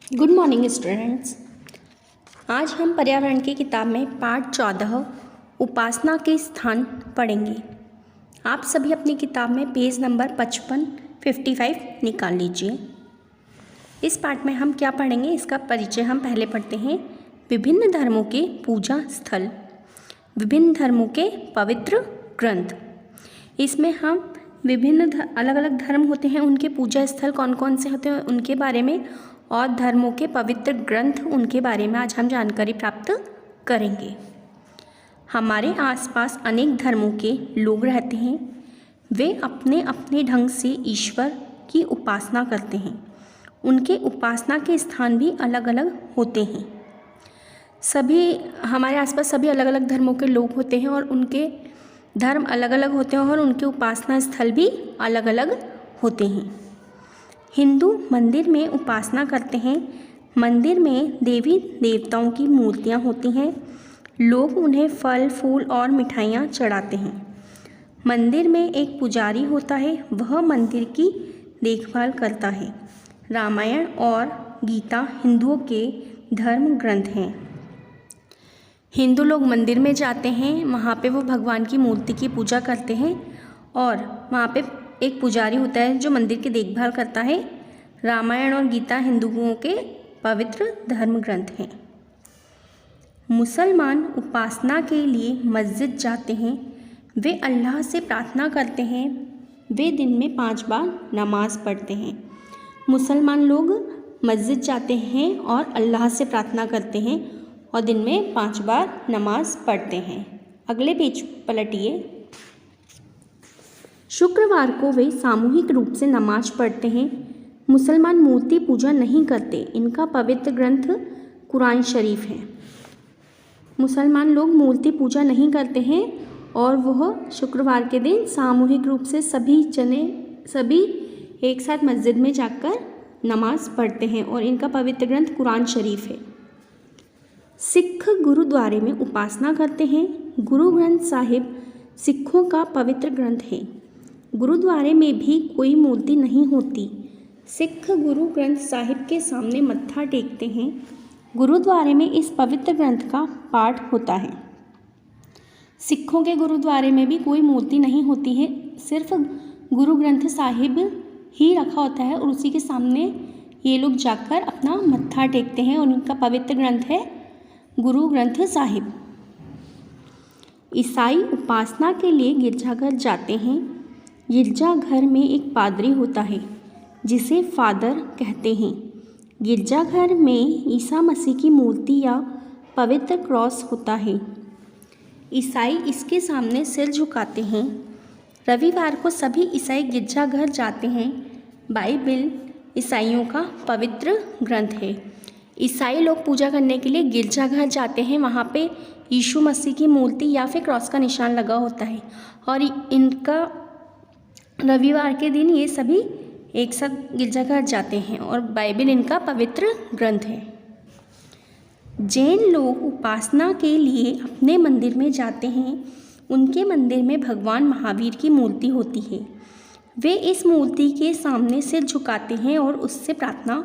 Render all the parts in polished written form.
Good morning students. आज हम पर्यावरण की किताब में पाठ 14 उपासना के स्थान पढ़ेंगे। आप सभी अपनी किताब में पेज नंबर 55 निकाल लीजिए। इस पाठ में हम क्या पढ़ेंगे, इसका परिचय हम पहले पढ़ते हैं। विभिन्न धर्मों के पूजा स्थल, विभिन्न धर्मों के पवित्र ग्रंथ। इसमें हम विभिन्न अलग अलग धर्म होते हैं, उनके पूजा स्थल कौन कौन से होते हैं उनके बारे में, और धर्मों के पवित्र ग्रंथ उनके बारे में आज हम जानकारी प्राप्त करेंगे। हमारे आसपास अनेक धर्मों के लोग रहते हैं। वे अपने अपने ढंग से ईश्वर की उपासना करते हैं। उनके उपासना के स्थान भी अलग अलग होते हैं। हमारे आसपास सभी अलग अलग धर्मों के लोग होते हैं और उनके धर्म अलग अलग होते हैं और उनके उपासना स्थल भी अलग अलग होते हैं। हिंदू मंदिर में उपासना करते हैं। मंदिर में देवी देवताओं की मूर्तियाँ होती हैं। लोग उन्हें फल फूल और मिठाइयाँ चढ़ाते हैं। मंदिर में एक पुजारी होता है, वह मंदिर की देखभाल करता है। रामायण और गीता हिंदुओं के धर्म ग्रंथ हैं। हिंदू लोग मंदिर में जाते हैं, वहाँ पे वो भगवान की मूर्ति की पूजा करते हैं और वहाँ पे एक पुजारी होता है जो मंदिर की देखभाल करता है। रामायण और गीता हिंदुओं के पवित्र धर्म ग्रंथ हैं। मुसलमान उपासना के लिए मस्जिद जाते हैं। वे अल्लाह से प्रार्थना करते हैं। वे दिन में 5 बार नमाज पढ़ते हैं। मुसलमान लोग मस्जिद जाते हैं और अल्लाह से प्रार्थना करते हैं और दिन में 5 बार नमाज पढ़ते हैं। अगले पेज पलटिए। शुक्रवार को वे सामूहिक रूप से नमाज पढ़ते हैं। मुसलमान मूर्ति पूजा नहीं करते। इनका पवित्र ग्रंथ कुरान शरीफ है। मुसलमान लोग मूर्ति पूजा नहीं करते हैं और वह शुक्रवार के दिन सामूहिक रूप से सभी एक साथ मस्जिद में जाकर नमाज पढ़ते हैं और इनका पवित्र ग्रंथ कुरान शरीफ है। सिख गुरुद्वारे में उपासना करते हैं। गुरु ग्रंथ साहिब सिखों का पवित्र ग्रंथ है। गुरुद्वारे में भी कोई मूर्ति नहीं होती। सिख गुरु ग्रंथ साहिब के सामने मत्था टेकते हैं। गुरुद्वारे में इस पवित्र ग्रंथ का पाठ होता है। सिखों के गुरुद्वारे में भी कोई मूर्ति नहीं होती है, सिर्फ गुरु ग्रंथ साहिब ही रखा होता है और उसी के सामने ये लोग जाकर अपना मत्था टेकते हैं और उनका पवित्र ग्रंथ है गुरु ग्रंथ साहिब। ईसाई उपासना के लिए गिरजाघर जाते हैं। गिरजाघर में एक पादरी होता है जिसे फादर कहते हैं। गिरजाघर में ईसा मसीह की मूर्ति या पवित्र क्रॉस होता है। ईसाई इसके सामने सिर झुकाते हैं। रविवार को सभी ईसाई गिरजाघर जाते हैं। बाइबल ईसाइयों का पवित्र ग्रंथ है। ईसाई लोग पूजा करने के लिए गिरजाघर जाते हैं। वहाँ पे यीशु मसीह की मूर्ति या फिर क्रॉस का निशान लगा होता है और इनका रविवार के दिन ये सभी एक साथ गिरजाघर जाते हैं और बाइबल इनका पवित्र ग्रंथ है। जैन लोग उपासना के लिए अपने मंदिर में जाते हैं। उनके मंदिर में भगवान महावीर की मूर्ति होती है। वे इस मूर्ति के सामने सिर झुकाते हैं और उससे प्रार्थना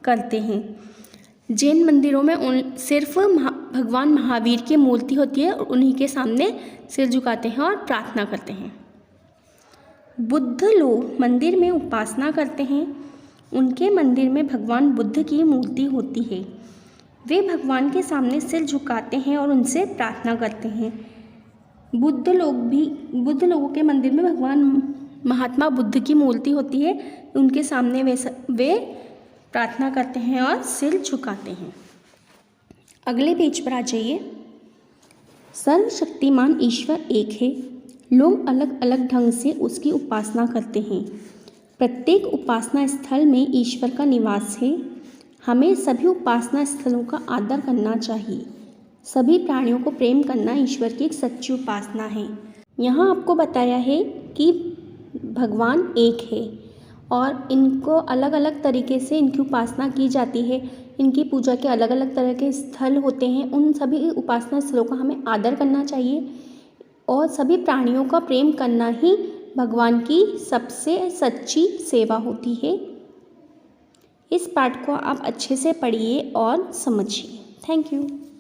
करते हैं। जैन मंदिरों में सिर्फ भगवान महावीर की मूर्ति होती है और उन्हीं के सामने सिर झुकाते हैं और प्रार्थना करते हैं। बुद्ध लोग मंदिर में उपासना करते हैं। उनके मंदिर में भगवान बुद्ध की मूर्ति होती है। वे भगवान के सामने सिर झुकाते हैं और उनसे प्रार्थना करते हैं। बुद्ध लोगों के मंदिर में भगवान महात्मा बुद्ध की मूर्ति होती है। उनके सामने वे प्रार्थना करते हैं और सिर झुकाते हैं। अगले पेज पर आ जाइए। सर्वशक्तिमान ईश्वर एक है। लोग अलग अलग ढंग से उसकी उपासना करते हैं। प्रत्येक उपासना स्थल में ईश्वर का निवास है। हमें सभी उपासना स्थलों का आदर करना चाहिए। सभी प्राणियों को प्रेम करना ईश्वर की एक सच्ची उपासना है। यहाँ आपको बताया है कि भगवान एक है और इनको अलग अलग तरीके से इनकी उपासना की जाती है। इनकी पूजा के अलग अलग तरह के स्थल होते हैं। उन सभी उपासना स्थलों का हमें आदर करना चाहिए और सभी प्राणियों का प्रेम करना ही भगवान की सबसे सच्ची सेवा होती है। इस पाठ को आप अच्छे से पढ़िए और समझिए। Thank you.